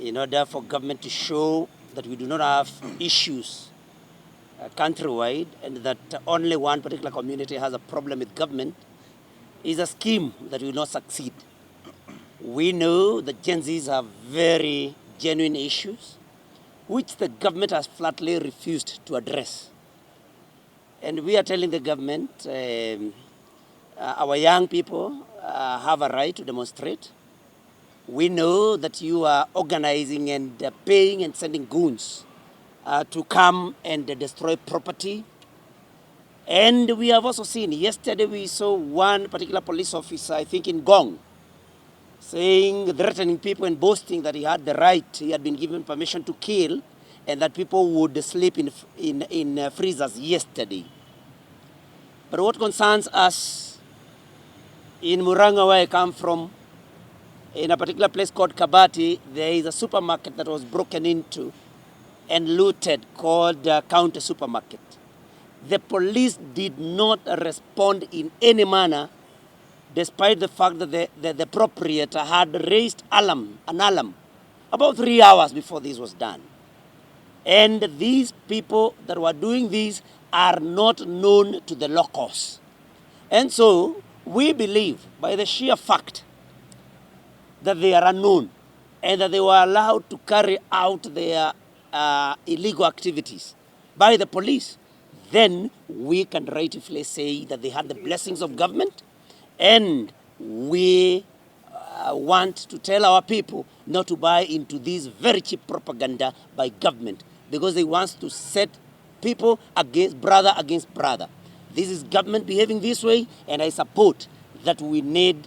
in order for government to show that we do not have issues countrywide and that only one particular community has a problem with government, is a scheme that will not succeed. We know that Gen Zs have very genuine issues which the government has flatly refused to address. And we are telling the government, our young people have a right to demonstrate. We know that you are organizing and paying and sending goons to come and destroy property. And we have also seen, yesterday we saw one particular police officer, I think in Gong, saying, threatening people and boasting that he had the right, he had been given permission to kill, and that people would sleep in freezers yesterday. But what concerns us in Murang'a, where I come from, in a particular place called Kabati, there is a supermarket that was broken into and looted called County Supermarket. The police did not respond in any manner, despite the fact that the proprietor had raised an alarm about 3 hours before this was done. And these people that were doing this are not known to the locals. And so we believe, by the sheer fact that they are unknown and that they were allowed to carry out their illegal activities by the police, then we can rightfully say that they had the blessings of government, and we want to tell our people not to buy into this very cheap propaganda by government, because they want to set people against brother. This is government behaving this way, and I support that we need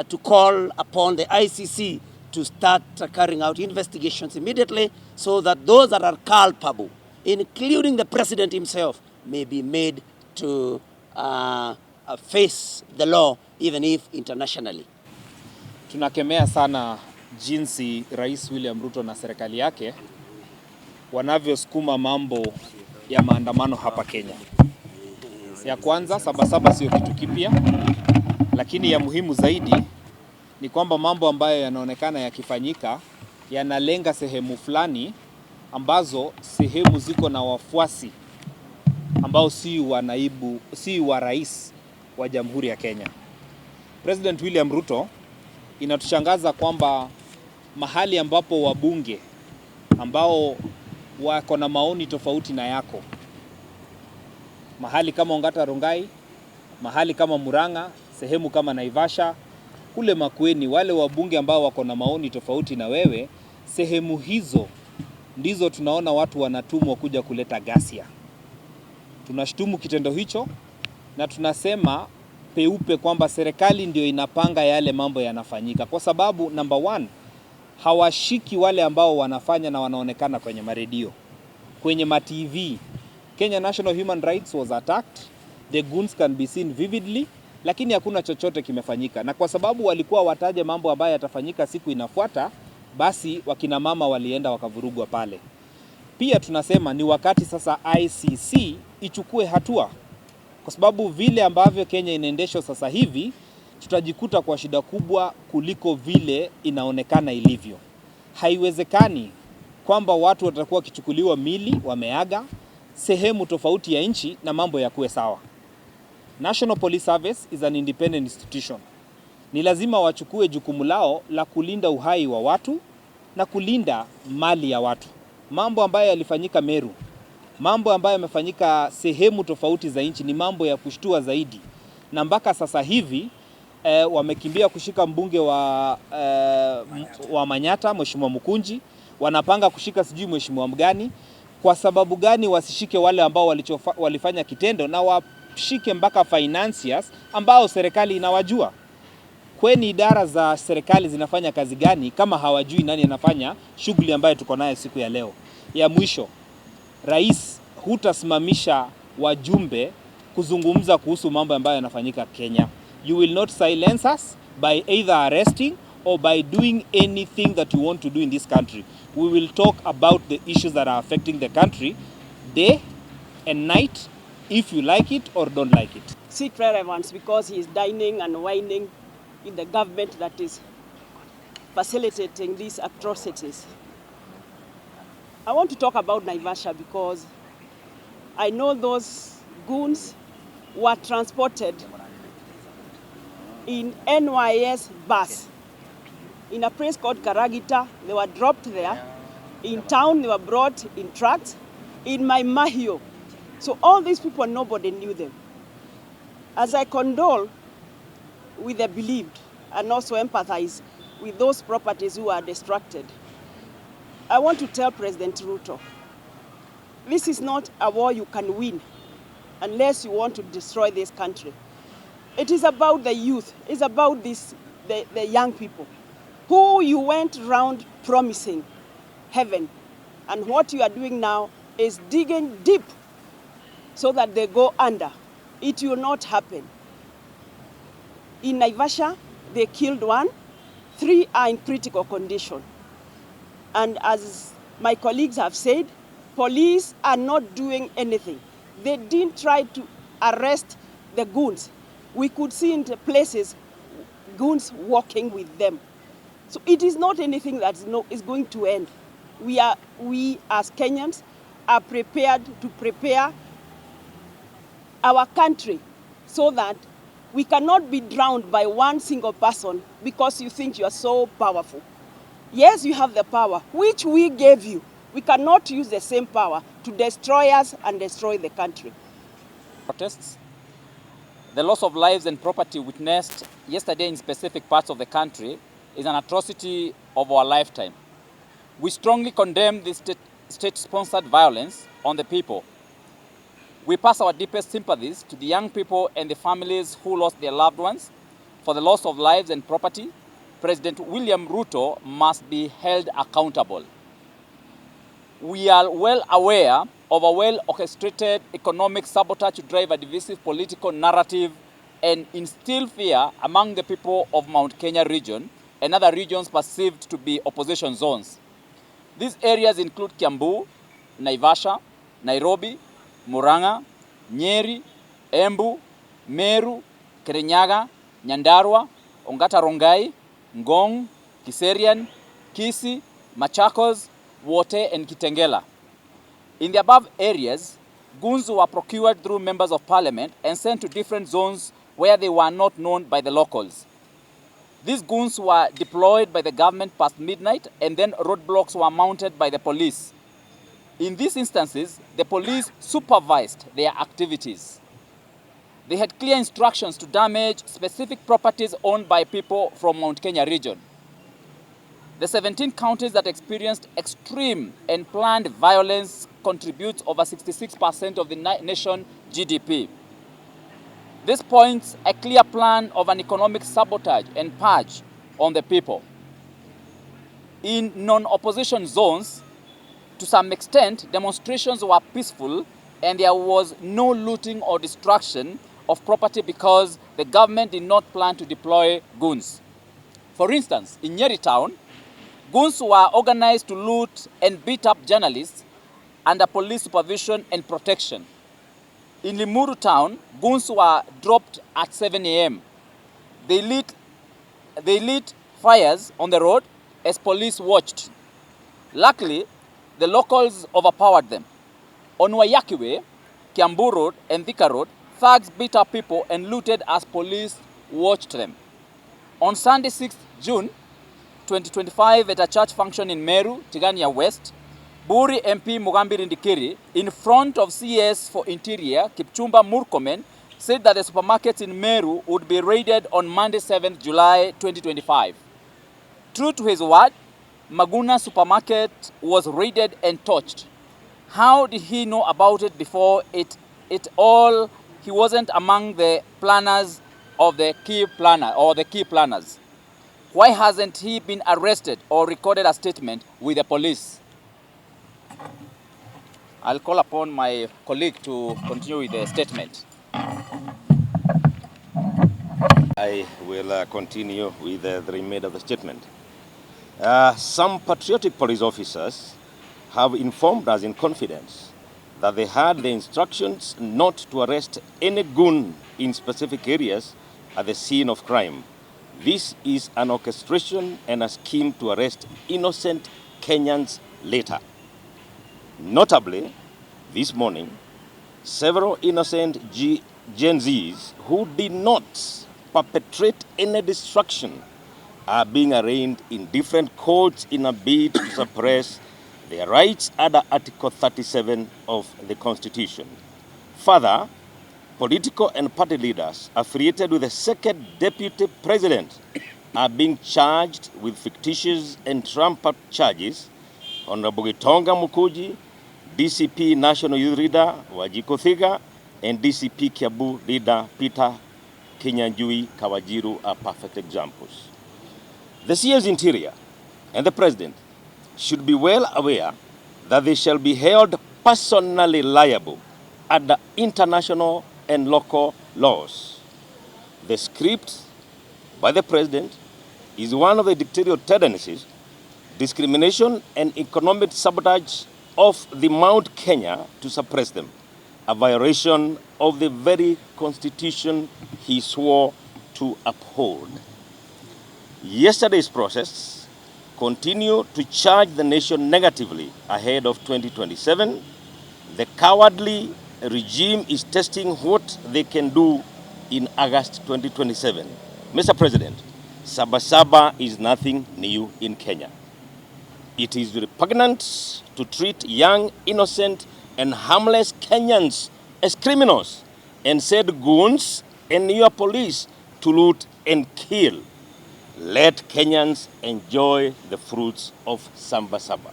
to call upon the ICC to start carrying out investigations immediately, so that those that are culpable, including the president himself, may be made to face the law, even if internationally. Tunakemea sana jinsi Rais William Ruto na serikali yake wanavyosukuma mambo ya maandamano hapa Kenya. Ya kwanza, Sabasaba sio kitu kipya, lakini ya muhimu zaidi ni kwamba mambo ambayo yanaonekana yakifanyika yanalenga sehemu fulani ambazo sehemu ziko na wafuasi ambao si wa rais wa Jamhuri ya Kenya. President William Ruto, inatushangaza kwamba mahali ambapo wabunge ambao wako na maoni tofauti na yako, mahali kama Ongata Rongai, mahali kama Murang'a, sehemu kama Naivasha, kule Makueni, wale wabunge ambao wako na maoni tofauti na wewe, sehemu hizo ndizo tunaona watu wanatumwa kuja kuleta ghasia. Tunashtumu kitendo hicho na tunasema peupe kwamba serikali ndio inapanga yale mambo yanafanyika, kwa sababu number one, hawashiki wale ambao wanafanya na wanaonekana kwenye maredio, kwenye ma-TV. Kenya National Human Rights was attacked, the goons can be seen vividly, lakini hakuna chochote kimefanyika. Na kwa sababu walikuwa wataje mambo ambayo yatafanyika siku inafuata, basi wakina mama walienda wakavurugwa pale. Pia tunasema ni wakati sasa ICC ichukue hatua, kwa sababu vile ambavyo Kenya inaendeshwa sasa hivi, tutajikuta kwa shida kubwa kuliko vile inaonekana ilivyo. Haiwezekani kwamba watu watakuwa wakichukuliwa mili wameaga sehemu tofauti ya nchi na mambo ya kuwe sawa. National Police Service is an independent institution. Ni lazima wachukue jukumu lao la kulinda uhai wa watu na kulinda mali ya watu. Mambo ambayo yalifanyika Meru, mambo ambayo yamefanyika sehemu tofauti za nchi ni mambo ya kushtua zaidi. Na mpaka sasa hivi wamekimbia kushika mbunge wa Manyata, Mheshimiwa Mukunji, wanapanga kushika sijui mheshimiwa mgani. Kwa sababu gani wasishike wale ambao walifanya kitendo, na washike mpaka financiers ambao serikali inawajua? Kweni idara za serikali zinafanya kazi gani kama hawajui nani anafanya shughuli ambayo tuko nayo siku ya leo? Ya mwisho, rais, hutasimamisha wajumbe kuzungumza kuhusu mambo ambayo yanafanyika Kenya. You will not silence us by either arresting or by doing anything that you want to do in this country. We will talk about the issues that are affecting the country day and night, if you like it or don't like it. Seek relevance because he is dining and wining in the government that is facilitating these atrocities. I want to talk about Naivasha because I know those goons were transported in NYS bus. In a place called Karagita, they were dropped there. In town, they were brought in trucks. In my Mahio. So all these people, nobody knew them. As I condole with the bereaved and also empathize with those properties who are distracted, I want to tell President Ruto, this is not a war you can win unless you want to destroy this country. It is about the youth. It's about the young people who you went around promising heaven. And what you are doing now is digging deep so that they go under. It will not happen. In Naivasha, they killed one. 3 are in critical condition. And as my colleagues have said, police are not doing anything. They didn't try to arrest the goons. We could see in the places goons walking with them. So it is not anything that is going to end. We as Kenyans are prepared to prepare our country so that we cannot be drowned by one single person because you think you are so powerful. Yes, you have the power, which we gave you. We cannot use the same power to destroy us and destroy the country. Protests. The loss of lives and property witnessed yesterday in specific parts of the country is an atrocity of our lifetime. We strongly condemn this state-sponsored violence on the people. We pass our deepest sympathies to the young people and the families who lost their loved ones. For the loss of lives and property, President William Ruto must be held accountable. We are well aware of a well-orchestrated economic sabotage to drive a divisive political narrative and instill fear among the people of Mount Kenya region and other regions perceived to be opposition zones. These areas include Kiambu, Naivasha, Nairobi, Murang'a, Nyeri, Embu, Meru, Kirinyaga, Nyandarua, Ongata Rongai, Ngong, Kiserian, Kisii, Machakos, Wote, and Kitengela. In the above areas, goons were procured through members of parliament and sent to different zones where they were not known by the locals. These goons were deployed by the government past midnight and then roadblocks were mounted by the police. In these instances, the police supervised their activities. They had clear instructions to damage specific properties owned by people from Mount Kenya region. The 17 counties that experienced extreme and planned violence contributes over 66% of the nation GDP. This points a clear plan of an economic sabotage and purge on the people. In non-opposition zones, to some extent, demonstrations were peaceful and there was no looting or destruction of property because the government did not plan to deploy goons. For instance, in Nyeri town, goons were organized to loot and beat up journalists under police supervision and protection. In Limuru town, goons were dropped at 7 a.m. They lit fires on the road as police watched. Luckily, the locals overpowered them. On Waiyaki Way, Kiambu Road, and Thika Road, thugs beat up people and looted as police watched them. On Sunday, 6th June 2025, at a church function in Meru, Tigania West, Buri MP Mugambi Rindikiri, in front of CS for Interior, Kipchumba Murkomen, said that the supermarkets in Meru would be raided on Monday, 7th July 2025. True to his word, Maguna supermarket was raided and torched. How did he know about it before it all? He wasn't among the planners of the key planners. Why hasn't he been arrested or recorded a statement with the police? I'll call upon my colleague to continue with the statement. I will continue with the remainder of the statement. Some patriotic police officers have informed us in confidence that they had the instructions not to arrest any goon in specific areas at the scene of crime. This is an orchestration and a scheme to arrest innocent Kenyans later. Notably, this morning, several innocent Gen Zs who did not perpetrate any destruction are being arraigned in different courts in a bid to suppress their rights under Article 37 of the Constitution. Further, political and party leaders affiliated with the second deputy president are being charged with fictitious and trumped-up charges. Honorable Gitonga Mukuji, DCP National Youth Leader Wajiko Thiga, and DCP Kiabu Leader Peter Kinyanjui Kawajiru are perfect examples. The CS Interior and the President should be well aware that they shall be held personally liable under international and local laws. The script by the President is one of the dictatorial tendencies, discrimination and economic sabotage of the Mount Kenya to suppress them, a violation of the very Constitution he swore to uphold. Yesterday's process continued to charge the nation negatively ahead of 2027. The cowardly regime is testing what they can do in August 2027. Mr. President, Sabasaba is nothing new in Kenya. It is repugnant to treat young, innocent, and harmless Kenyans as criminals and send goons and your police to loot and kill. Let Kenyans enjoy the fruits of Sabasaba.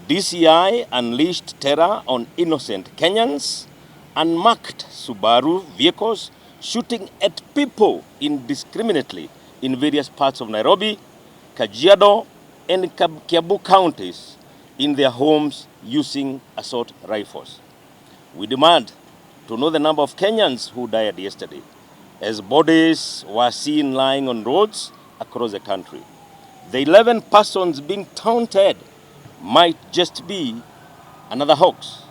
DCI unleashed terror on innocent Kenyans, unmarked Subaru vehicles, shooting at people indiscriminately in various parts of Nairobi, Kajiado, and Kiabu counties in their homes using assault rifles. We demand to know the number of Kenyans who died yesterday, as bodies were seen lying on roads across the country. The 11 persons being taunted might just be another hoax.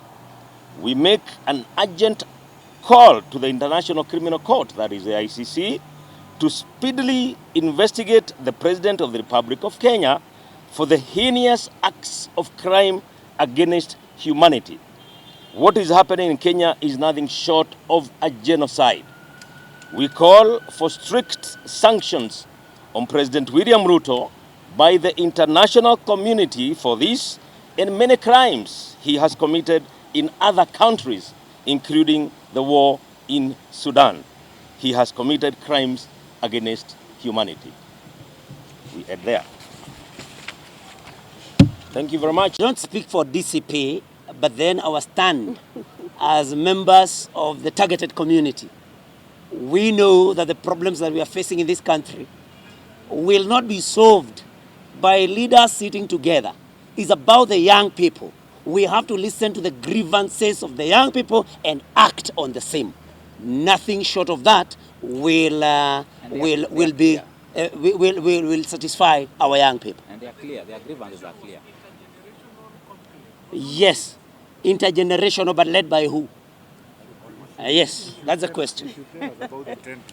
We make an urgent call to the International Criminal Court, that is the ICC, to speedily investigate the President of the Republic of Kenya for the heinous acts of crime against humanity. What is happening in Kenya is nothing short of a genocide. We call for strict sanctions on President William Ruto by the international community for this and many crimes he has committed in other countries, including the war in Sudan. He has committed crimes against humanity. We end there. Thank you very much. I don't speak for DCP, but then our stand as members of the targeted community. We know that the problems that we are facing in this country will not be solved by leaders sitting together. It's about the young people. We have to listen to the grievances of the young people and act on the same. Nothing short of that will satisfy our young people. And they are clear. Their grievances are clear. Yes, intergenerational, but led by who? Yes, that's the question.